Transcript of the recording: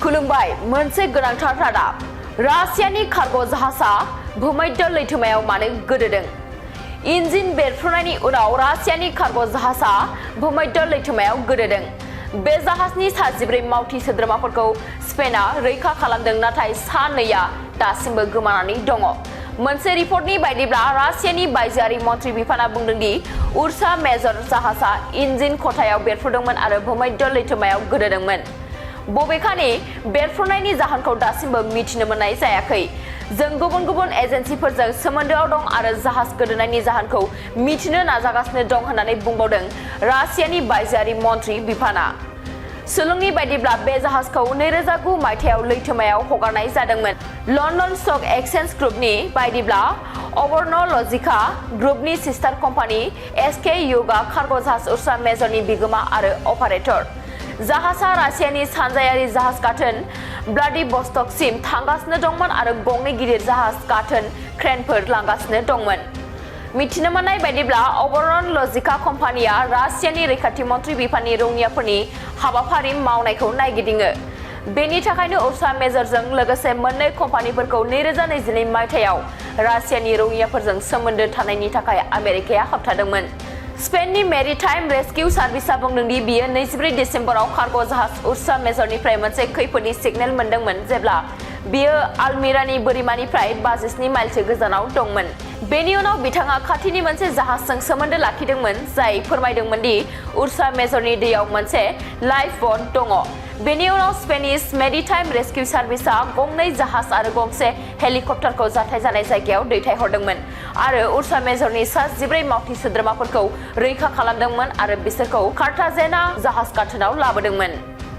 खुलुमबाय मोनसे गोनांथार रादाब रासियानि कार्गो जाहाजा भुमध्य लैथोमायाव मानो गोदोदों इन्जिन बेरफ्रुनायनि उनाव रासियानि कार्गो जाहाजा भुमध्य लैथोमायाव गोदोदों बे जाहाजनि 14 मावथि सोद्रोमाफोरखौ स्पेनआ रैखा खालामदों नाथाय सानैया दासिमबो गोमानानै दङ मोनसे रिपर्टनि बायदिब्ला रासियानि बायजोआरि मन्थ्रि बिफाना बुंदों दि उर्सा मेजर जाहाजा इन्जिन खथायाव बेरफ्रुदोंमोन आरो भुमध्य लैथोमायाव गोदोदोंमोन बबेखानि बेरफ्रुनायनि जाहोनखौ दासिमबो मिथिनो मोननाय जायाखै जों गुबुन एजेन्सिफोरजों सोमोन्दोआव दं आरो जाहाज गोदोनायनि जाहोनखौ मिथिनो नाजागासिनो दं होननानै बुंबावदों रासियानि बायजोआरि मन्थ्रि बिफाना सुलुंनि बायदिब्ला बे जाहाजखौ 2009 मायथाइयाव लैथोमायाव हगारनाय जादोंमोन लन्डन स्टक एक्सचेन्ज ग्रुपनि बायदिब्ला अबर्न'लजिका ग्रुपनि सिस्टार कम्पानि एसके युगा कार्गो जाहाज उर्सा मेजरनि बिगोमा आरो अपारेटर जाहाजा रासियानि सानजायारि जाहाज गाथोन व्लादिवस्टकसिम थांगासिनो दंमोन आरो गंनै गिदिर जाहाज गाथोन क्रेनफोर लांगासिनो दंमोन मिथिनो मोननाय बायदिब्ला अबर्न'लजिका कम्पानिया रासियानि रैखाथि मन्थ्रि बिफाननि रौनियाफोरनि हाबाफारि मावनायखौ नायगिदिङो बेनि थाखायनो उर्सा मेजरजों लोगोसे मोननै कम्पानिफोरखौ 2022 मायथाइयाव रासियानि रौनियाफोरजों सोमोन्दो थानायनि थाखाय आमेरिकाया होबथादोंमोन स्पेननि मेरिटाइम रेस्किउ सार्भिसआ बुंदों दि बियो 24 दिसेम्बराव कार्गो जाहाज उर्सा मेजरनिफ्राय मोनसे खैफोदनि सिगनेल मोनदोंमोन जेब्ला बियो आलमिरानि बोरिमानिफ्राय 52 माइलसो गोजानाव दंमोन बेनि उनाव बिथाङा खाथिनि मोनसे जाहाजजों सोमोन्दो लाखिदोंमोन जाय फोरमायदोंमोन दि उर्सा मेजरनि दैयाव मोनसे लाइफ बोट दङ बेनि उनाव स्पेनिश मेरिटाइम रेस्किउ सार्भिसआ गंनै जाहाज आरो गंसे हेलिकप्टारखौ जाथाय जानाय जायगायाव दैथायहरदोंमोन आरो उर्सा मेजरनि 14 मावथि सोद्रोमाफोरखौ रैखा खालामदोंमोन आरो बिसोरखौ कार्टाजेना जाहाज गाथोनाव लाबोदोंमोन